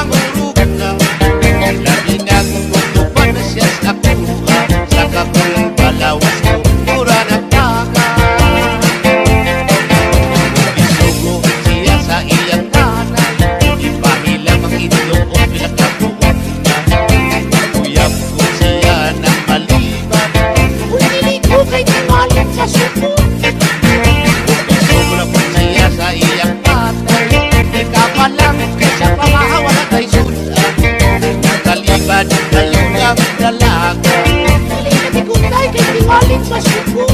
mangurog na. Labi ng tutupan na siya sa kuha, sa kapal balawas ko, mura ng taka. Isugo siya sa iyang nanay, ipahilang ang itlog o pinagkabuon na. Uyap ko siya ng maliban, Kung dili ko kay timalit sa suko. isugo po siya sa iyang tatay, ikapalang sa pamahawala kay sudan. Kalibad kayo ng dalaga, Dili na tigunday kay timalit sa suko.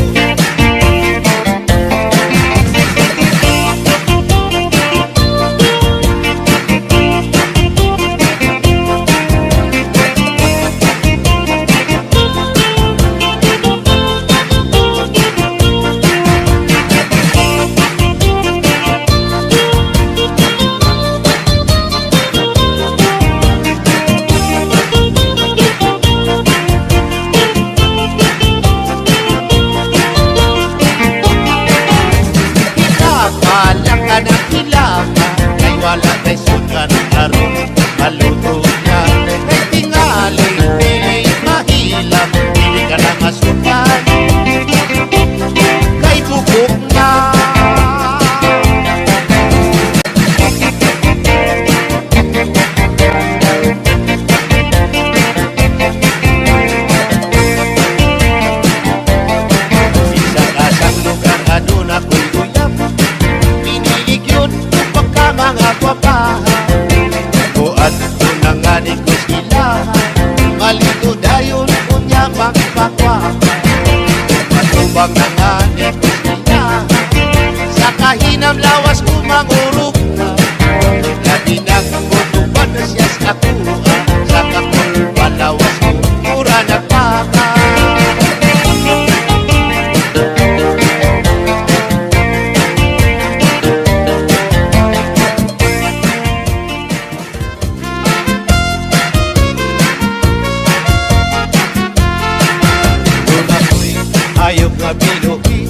ikapalang ka ng kilama, kay wala kay sudan aron maluto na. Kay tingali, dili mahilap, dili ka na masukan, kay bubog na. Isa kasang lugar adun ako'y uyap, pinilig yun pagka mga kwapaha. Buat ko na nga ni ko sila, malito dayon kunya magpakwapa. Matubang na nga ni ko sila, sa kahinam lawas ko mangurog na. Labi ng tutupan na siya sa kuha, sa kapal balawas ko, mura nagpaka. Doon ako'y hayop nga binuhi,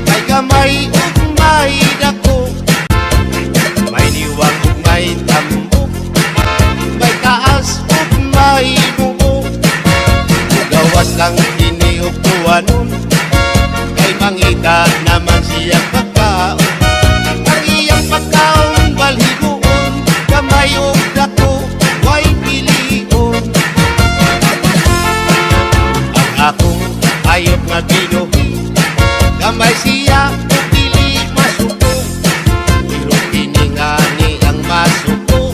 may kamay ug may dako, may diwang ug may tambok, may taas ug may buo. Gawas lang kini ug tuwanon, kay mangita naman siyang pagkaon. Ang iyang pagkaon balhigoon, kamay ug dako way pilion. Ang akong hayop nga binuhi, kamay siya ug dili masuko. Pero kiningani ang masuko,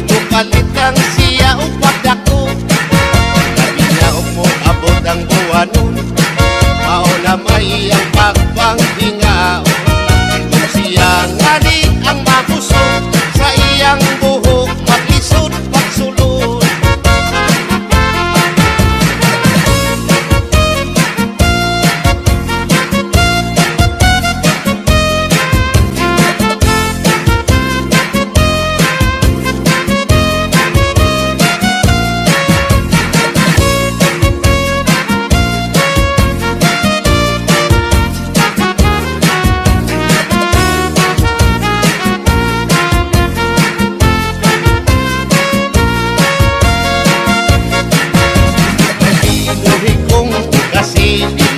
mukalit lang siya ug pagdako. Labi na ug mo abot ang buwanon, mao na may ang pagpanghingaon. Kung siya ngani ang mabusog, sa iyang buhok maglisod pagsulod. May binuhi kong kasili,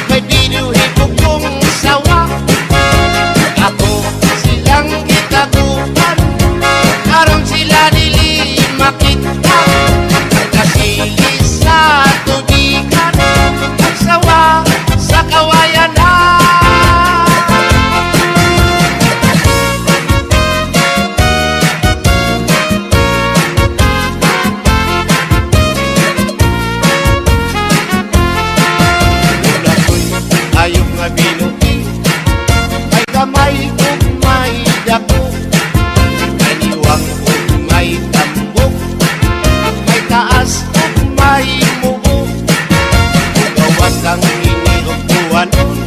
may binuhi kong sawa. Ako silang itaguan, karon sila dili makita. Kasili sa tubigan, ang sawa sa kawayan na. Doon ako'y hayop nga binuhi, may kamay ug may dako, may diwang ug may tambok, may taas ug may mubo. Gawas lang kini ug tuwanon,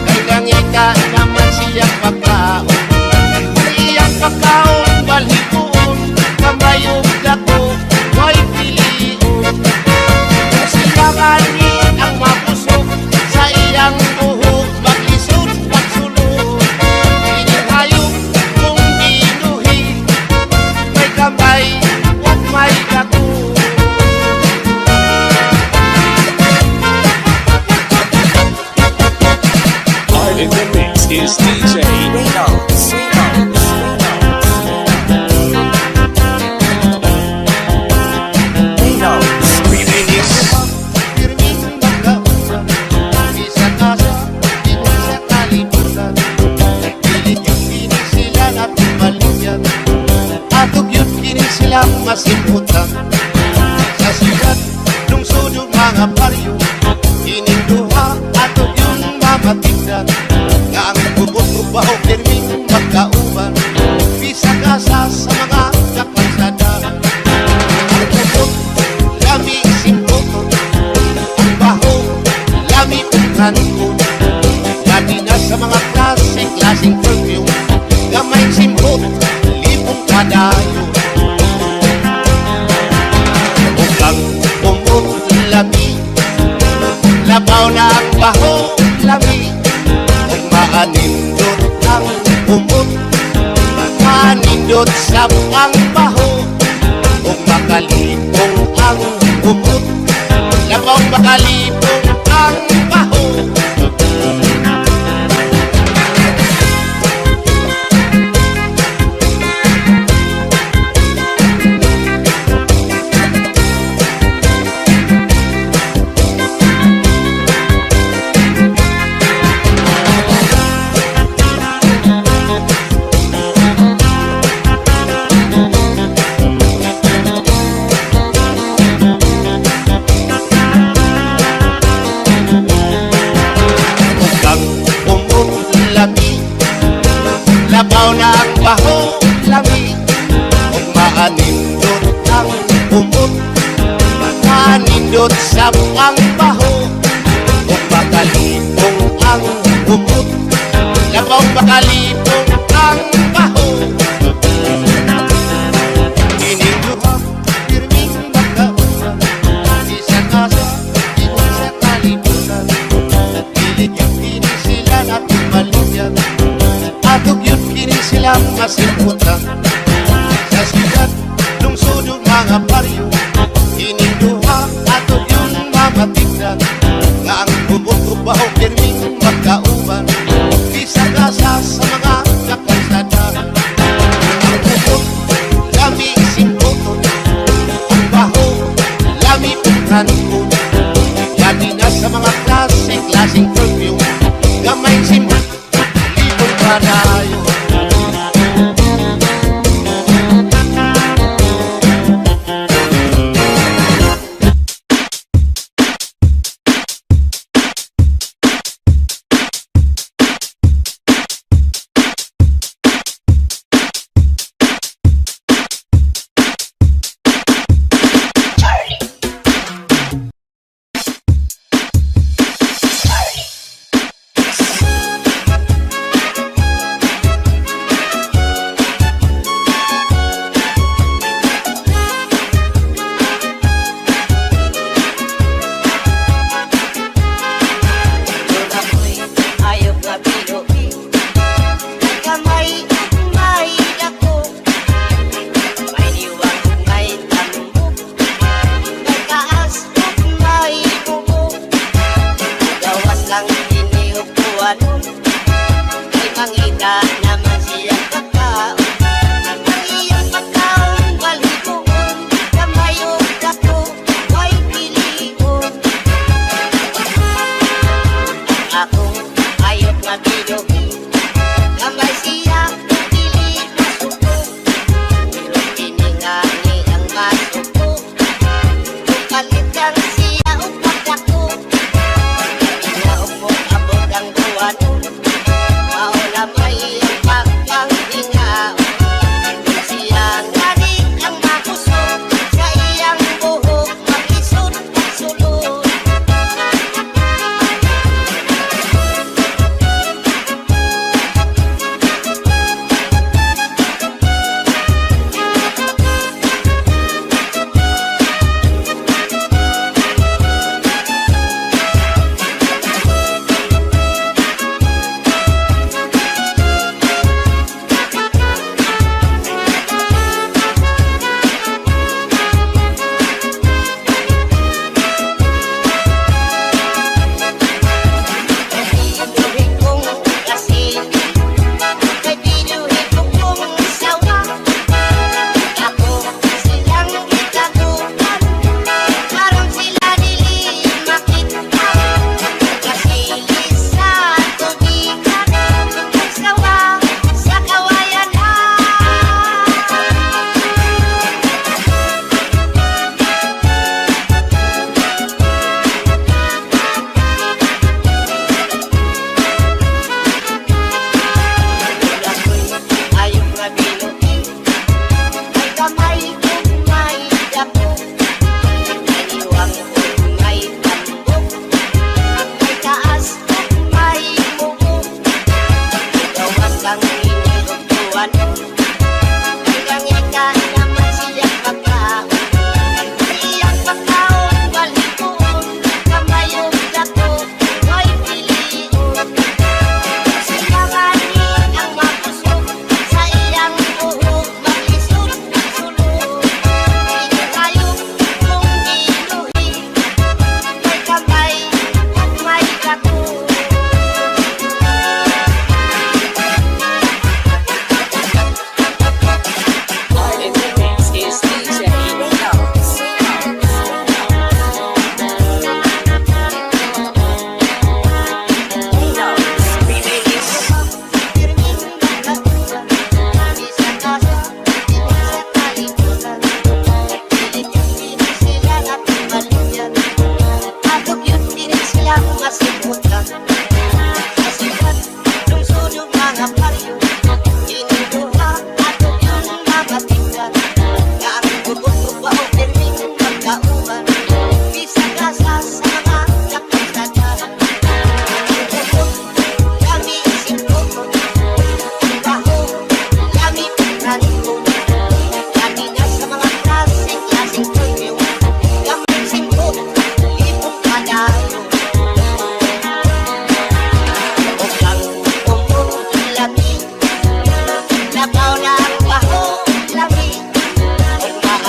kay gangita naman siyang pagkaon. Ang iyang pagkaon balhigoon, kamay ug dako way pilion. Kung sila ngani ang mabusog, sa iyang buhok maglisod pagsulod. Ining hayop kong binuhi, is DJ Reynolds. Remix. Pirming magkausan, isa kasa, di sa kalibutan. Pilit yung kini sila at maligyan, atog yun kini silang masimputan. Sa sigat, lungsod yung mga baryo, kining duha, atog yun mamatigdan. Nga ang bubot-ubaho, pirming magkauban, isa kasa sa mga kapansadahan. Lami simputon, ang baho, lami pagkanukon. Lami na sa mga klaseng perfume, gamay simpot, lipong kadayo. Ukang umot, lami, labaw na ang baho, lami. Kung maanindot ang umot, maanindot sa ang baho. Kung makalipong ang umot, labang makalipong ang baho. Labaw na ang baho, lami. Kung maanindot ang umot, maanindot sa ang baho. Kung makalipong ang umot, labaw makalipong ang baho. Ininduha, pirming magkausan, isa kasa, di sa kalibutan. Pilit yung kini sila at maligyan, atog yun kini silang masimputan. Sa sigat, lungsod yung mga baryo, kining duha, atog yun mamatigdan. Nga ang bubot-ubaho, pirming magkauban, isa kasa sa mga kapansadahan. Ang bubot, lami simputon, ang baho, lami pagkanukon. Lami na sa mga klaseng perfume, gamay simpot, lipong kadayo.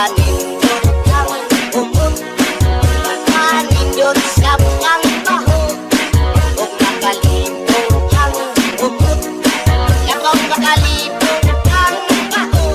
makanindot ang umot, makanindot sa bukang baho, kung nakalibog ang umot, yakong makalibog ang baho.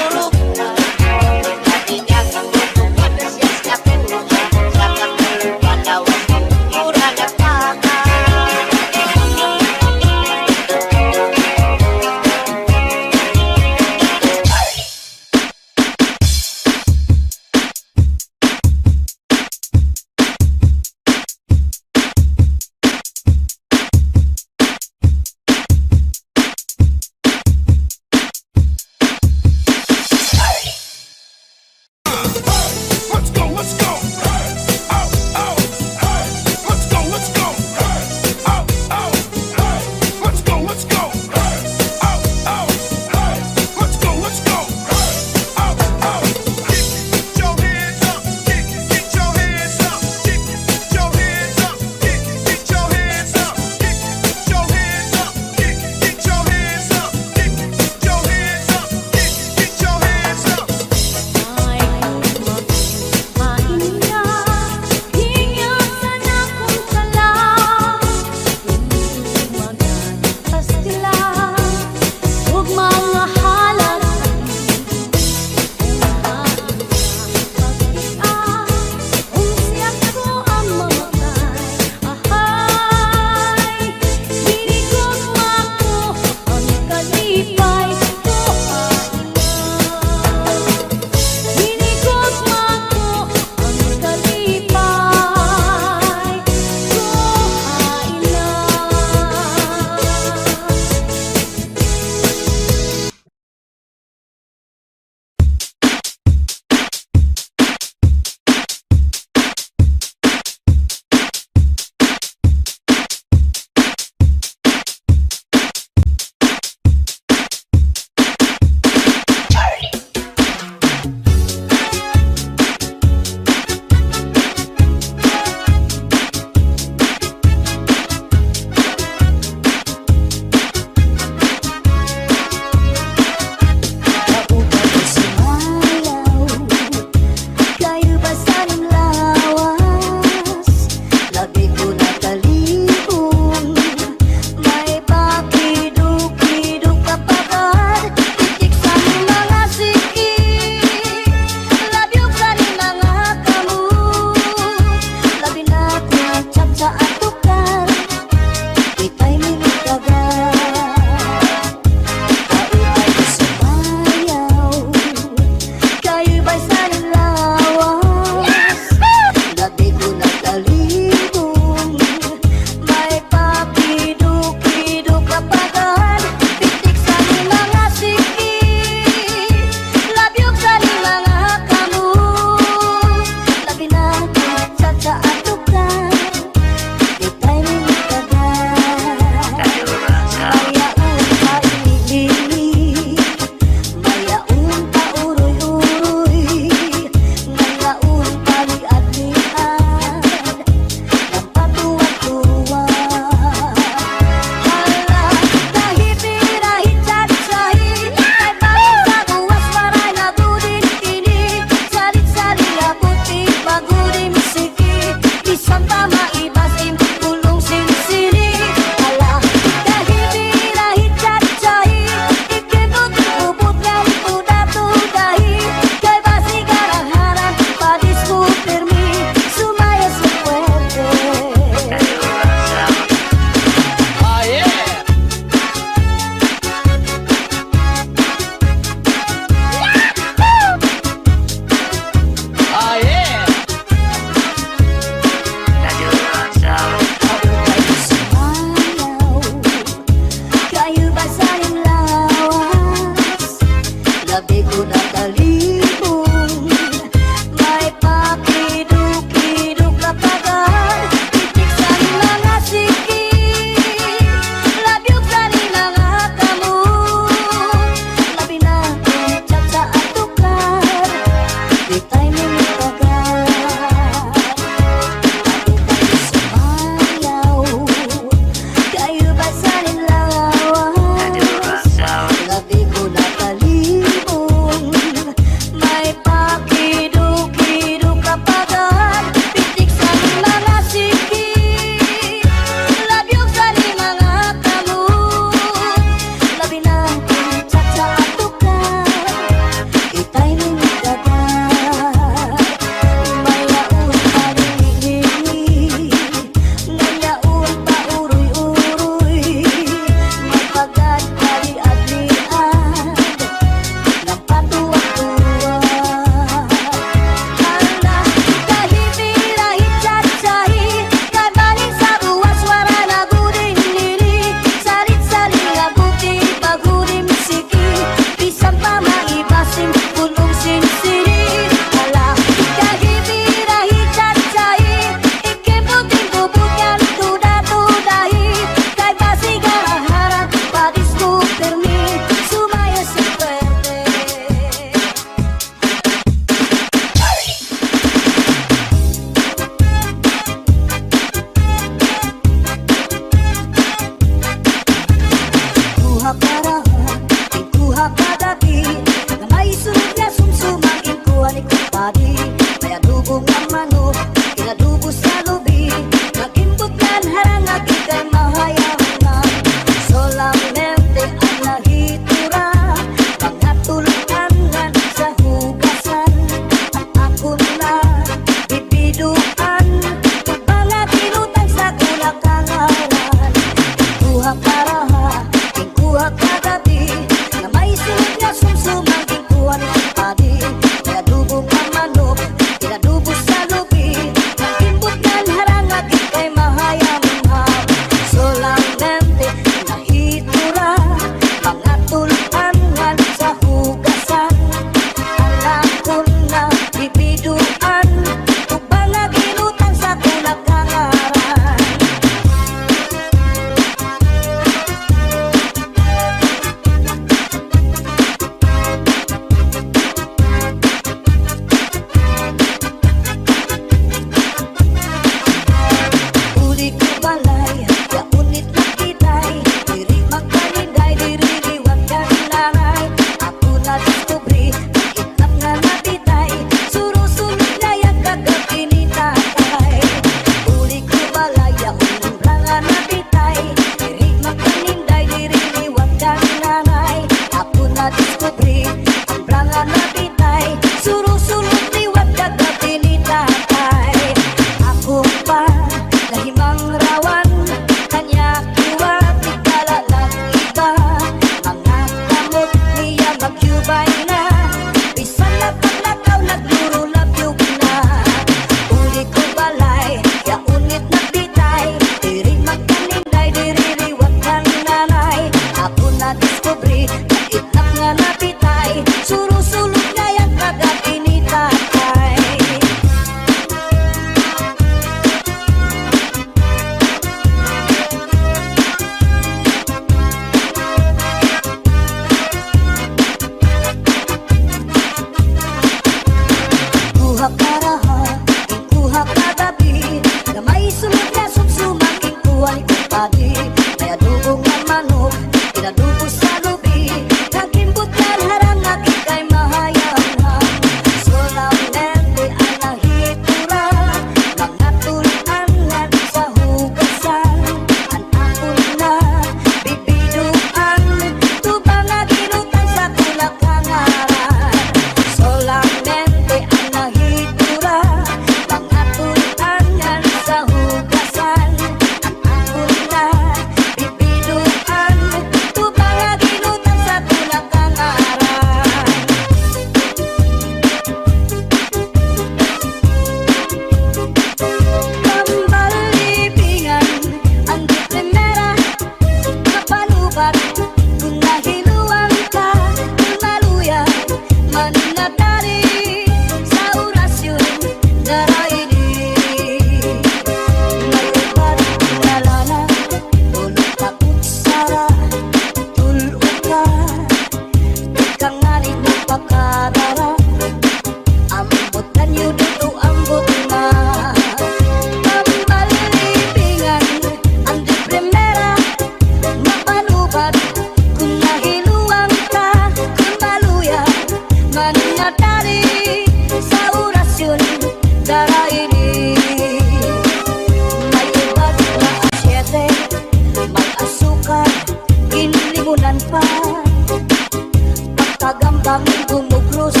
kami gumugros,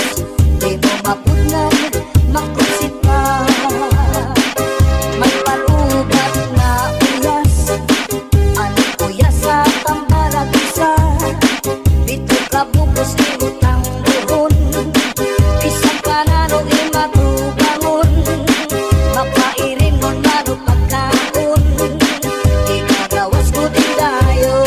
di mo mapudnan, makusit pa. May palugat na uyas, ano uyas sa tambalag isa. Dito ka bukos ibutang buhon, isang kanano imatubangon. Mapairin mo lalo pagkaon, inagawas ko din dayon.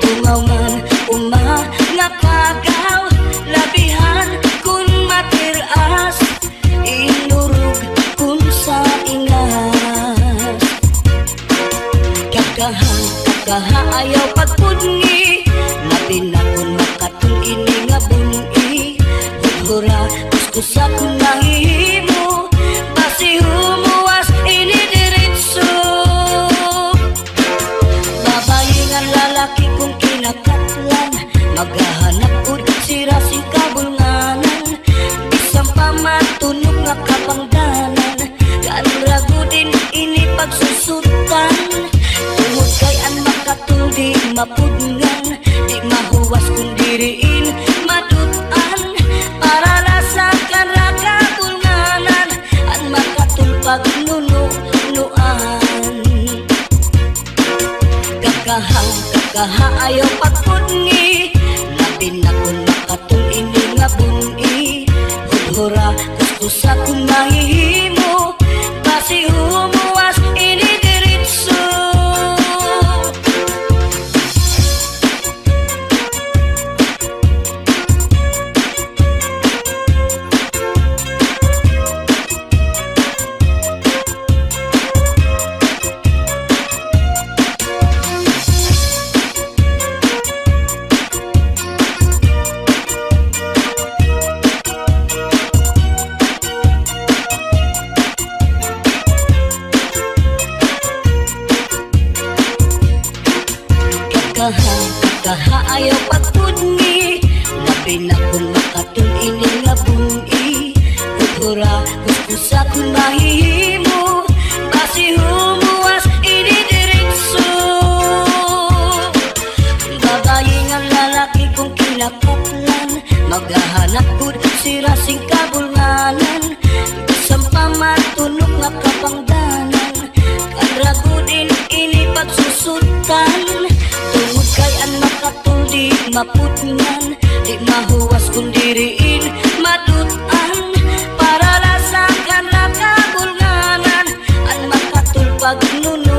Tumawan nga kagaw, labihan kun matiras, inurog kun sa ingas. Kakaha ayaw pagpungi, labi na kun makatul ini nga bungi. Hudhura kuskusa kun nahihimo, basi humuwas ini diritso. Babae nga lalaki kung kinakatlan, maghahanap ud sira sing kabulnganan. Bisang pamatunog nga kapangdanan, kaanrago din ini pagsusutan. Tungod kay an makatul di mapudngan, di mahuwas kung diriin madutan. Para lasakan ra kabulnganan, an makatul pagnunuan. Kakaha ayaw pagpungi, labi na kun makatul ini nga bungi. Hudhura kuskusa kun nahihimo, basi humuwas ini diritso. Kakaha ayaw pagpungi, labi na kun makatul ini nga bungi. Hudhura kuskusa kun nahihimo, basi humuwas ini diritso. Babae nga lalaki kung kinakatlan, maghahanap kud sira sing kabulnganan. Bisang pamatunog nga kapangdanan, kaanrago din ini pagsusutan. Tungod kay an makatul di mapudngan, di mahuwas kung diriin madutan. Para lasakan ra kabulnganan, an makatul pagnunuan.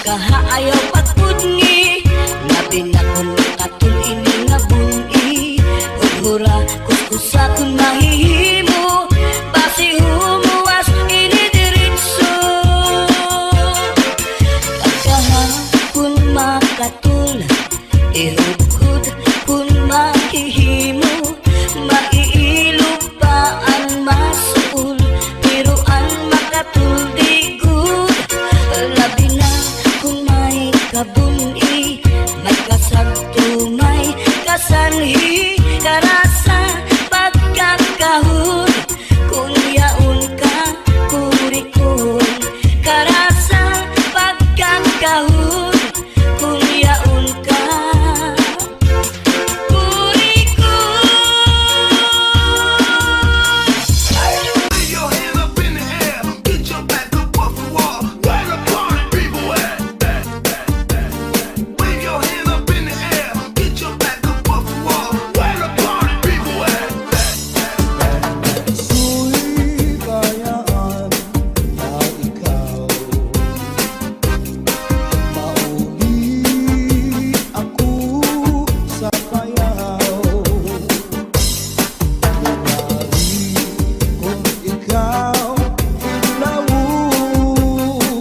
Kakaha ayaw pagpungi, labi na kun makatul ini nga bungi. Hudhura kuskusa kun nahihimo, basi humuwas ini diritso. Kakaha kun makatul, ihudhud kun mahihimo, maiilog pa ang masul, pero ang makatul di good. Labi na kung may kabuni, may kasagto, may kasanhi, karasa pagkakahon. Kung yaon ka kurikon, karasa pagkakahon. Kung yaon ka kurikon. Wave your hand up in the air, get your back up off the wall. Where the party people at? Wave your hand up in the air, get your back up off the wall. Where the party people at? Su'y kayaan na ikaw mauli ako sa payaw. Lumari kung ikaw ilawon.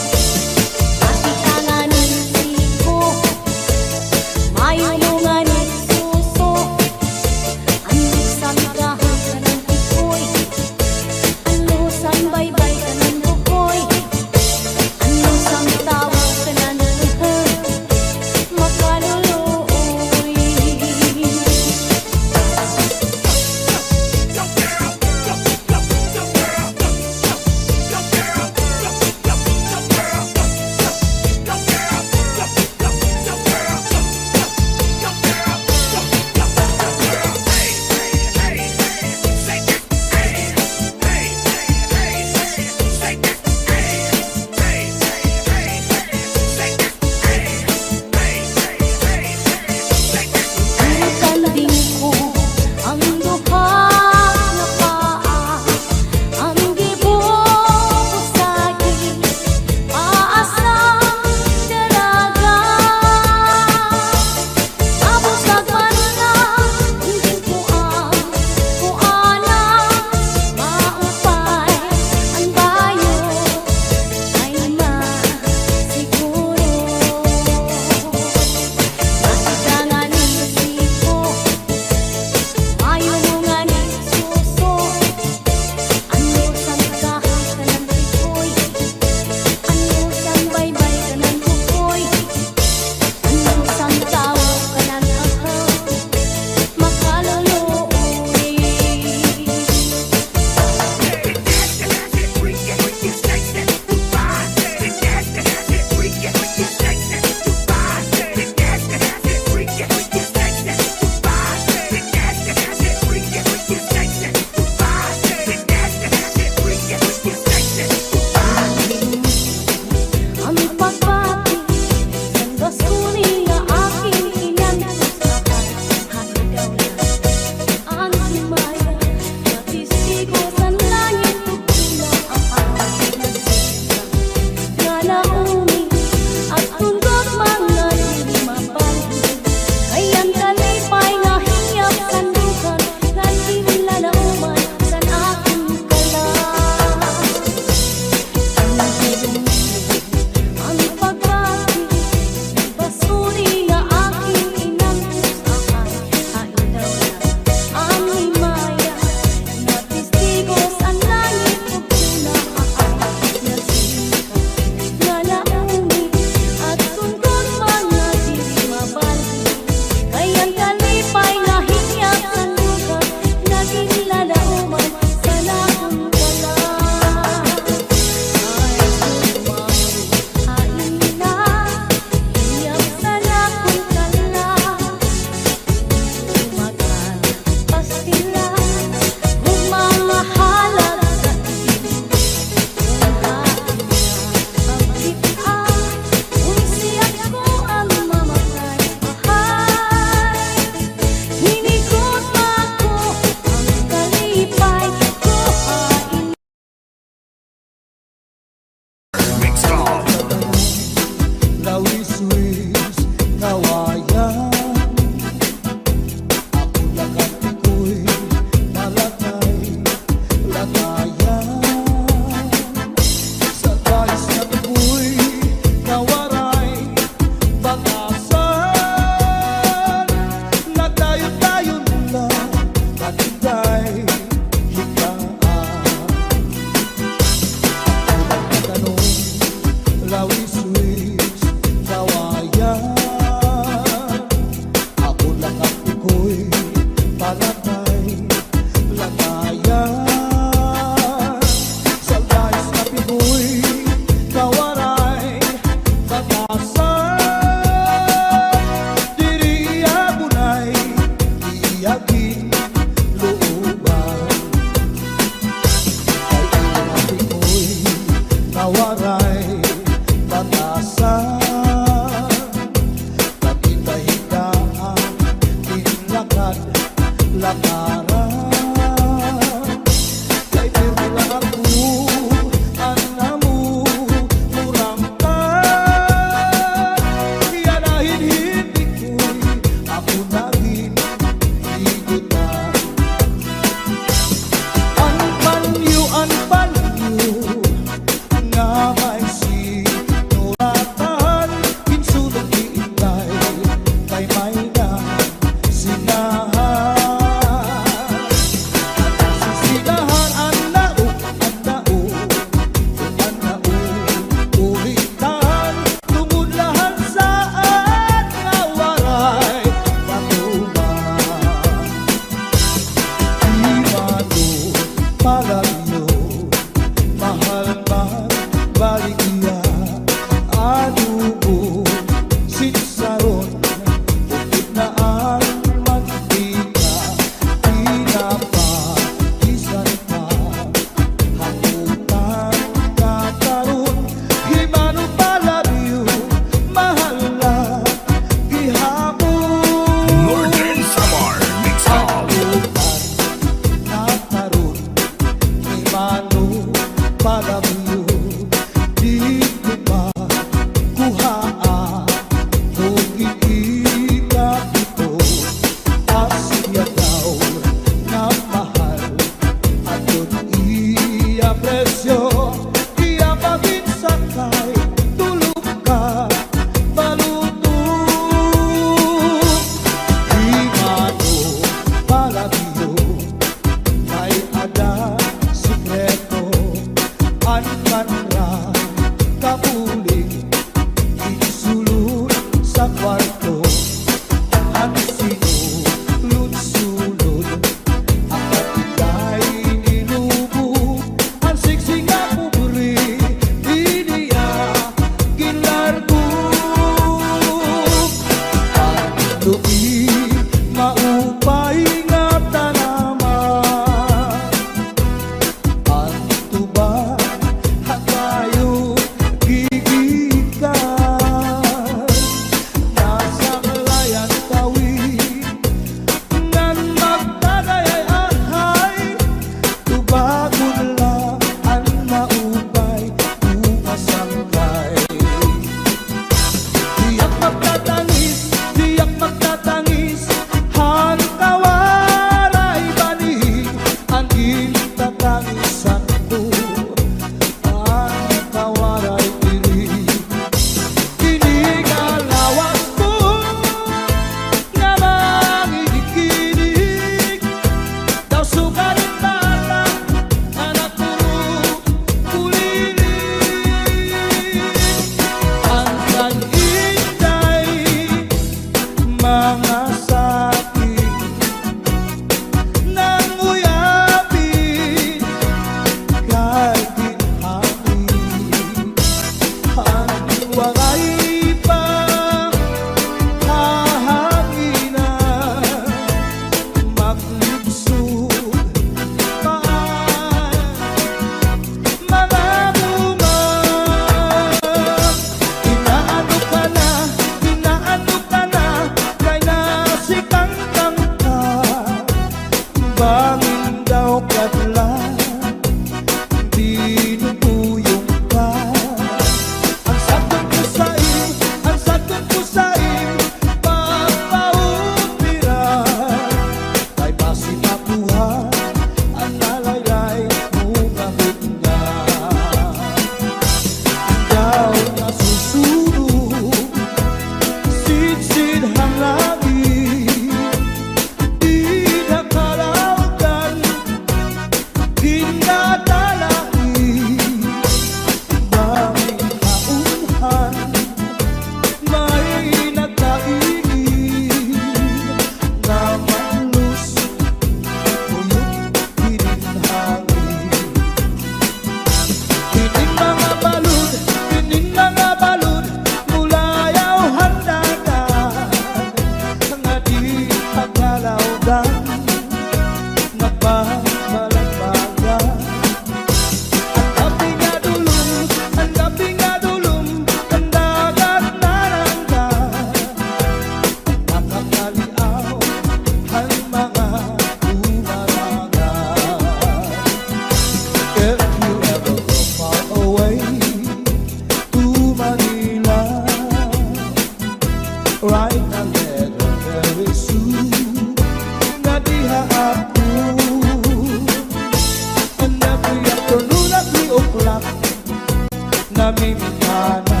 minana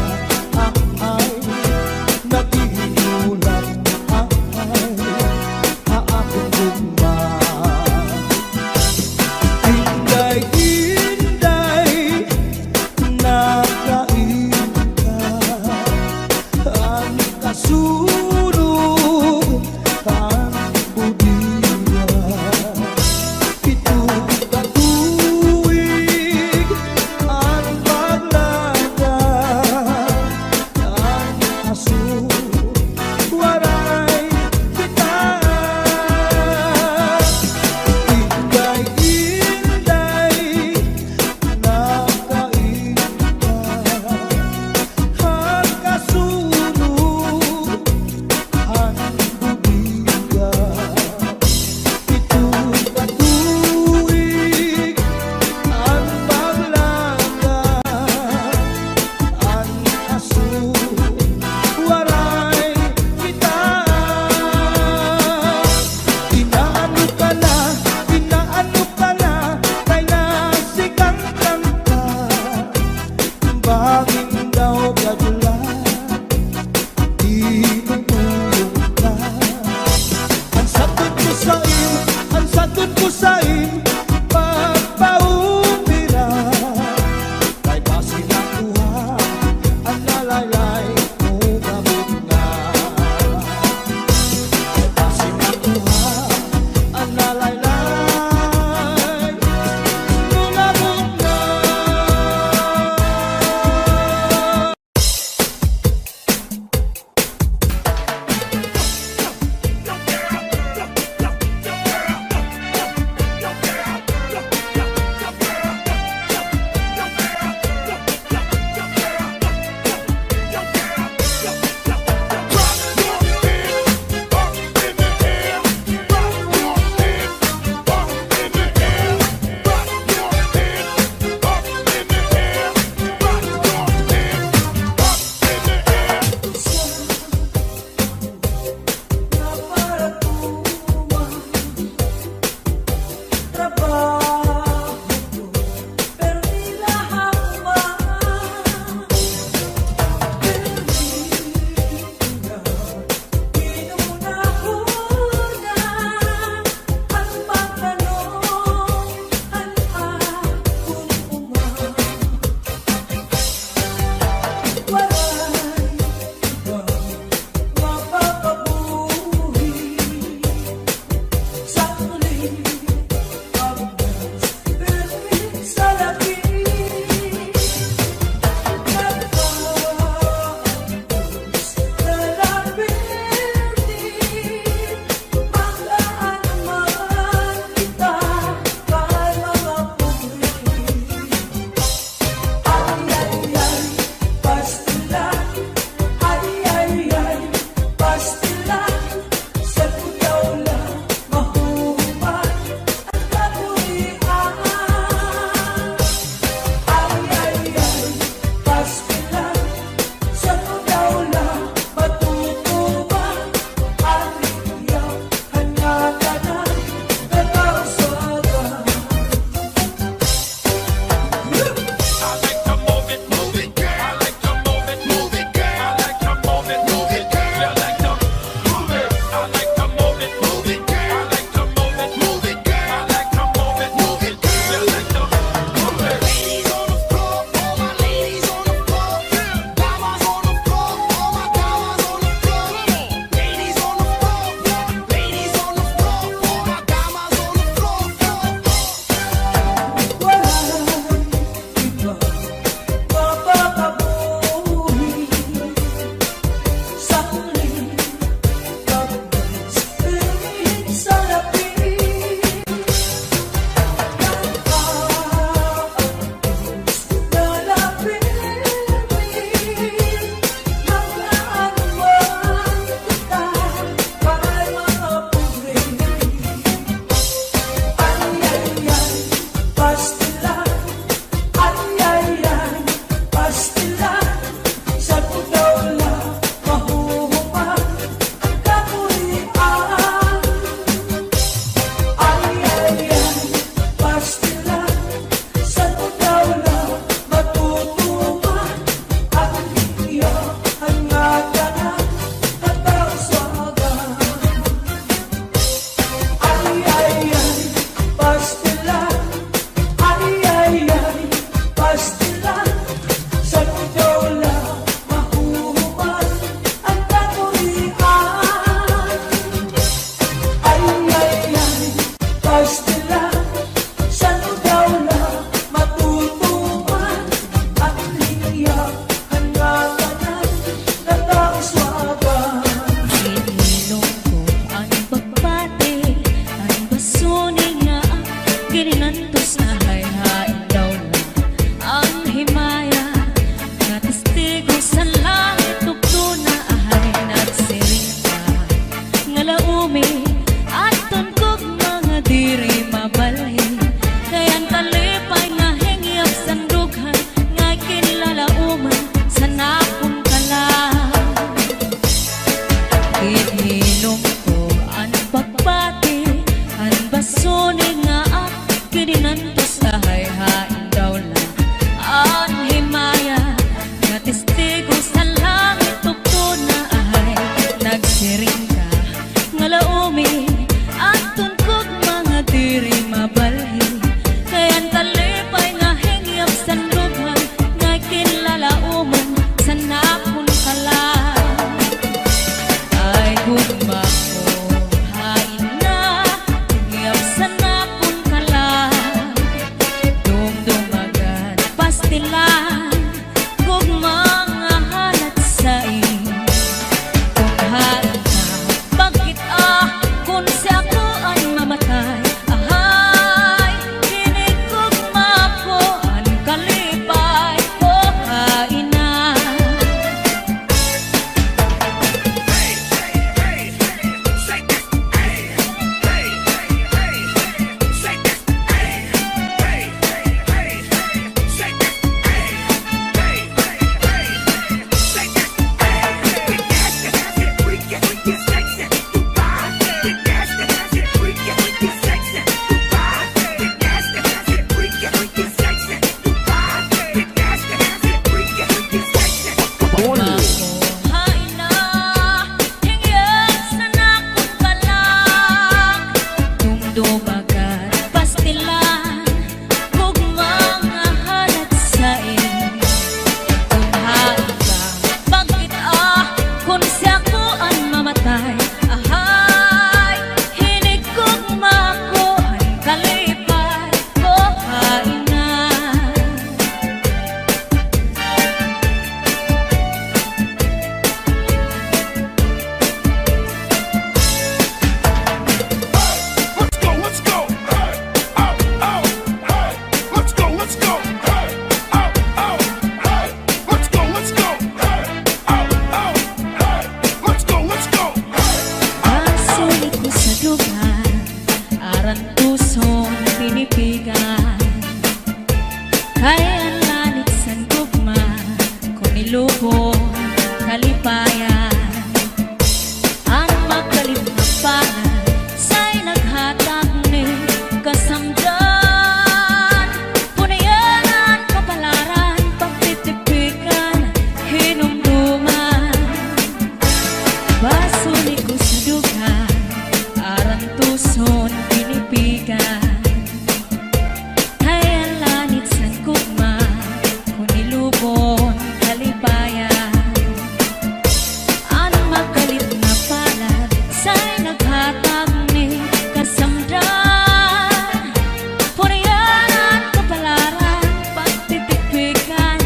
ay nagigulat ay aking gugma. Inday-inday nakain ka, ang kasunog ang budira. Itong katuwig ang paglada sa langit tugto na ahay nagsiring ka nga laumi aton kog mga diri mabalhin kayan talipay nga hingyap sandughan nga kinlalauman sa nakong kalang Ihinom ko ang pagpati ang basone nga ak kininantos ahay hain daw lang ang himaya nga testigo sa langit tugto na ahay nagsiring ka nga laumi aton kog mga diri mabalhin kayan talipay nga hingyap sandughan nga kinlalauman sa nakong kalang ay gugma ko hain na hingyap sa nakong kalang dumdumagan pastilan gugma nga halat sa kung hain ka bakit kung sa ako ay mamatay ahay kinig gugma ko ang kalipay ko hain na hain na hingyap sa nakong kalang dumdumagan pastilan gugma nga halat sa kung hain ka bakit kung sa ko ang mamatay ahay hinig gugma ko ang kalipay ko hain na Let's go. Hey, oh, oh, hey. Let's go. Let's go. Hey, oh, oh, hey. Let's go. Let's go. Hey, oh, oh, hey. Let's go. Let's go. Pasulit ko sa lugar aran puson pinipigan kaya ang lanit sa gugma kung nilubo kalipayan ang magkalit na pangan sa'y naghatag ni kasamdan punayanan kapalaran pagtitipikan hinumduman basulit ko sa dugan aran tuson pinipigan kaya lanit sa gugma kung nilubon kalipayan ang magalit na palad sa'y naghatag ni kasamdan punayanan kapalaran pagtitipikan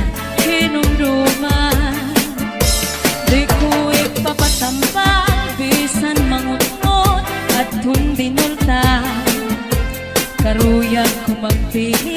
hinumduman di ko ipapatampal bisan mangutnot at hundinulta karuyag ko magpili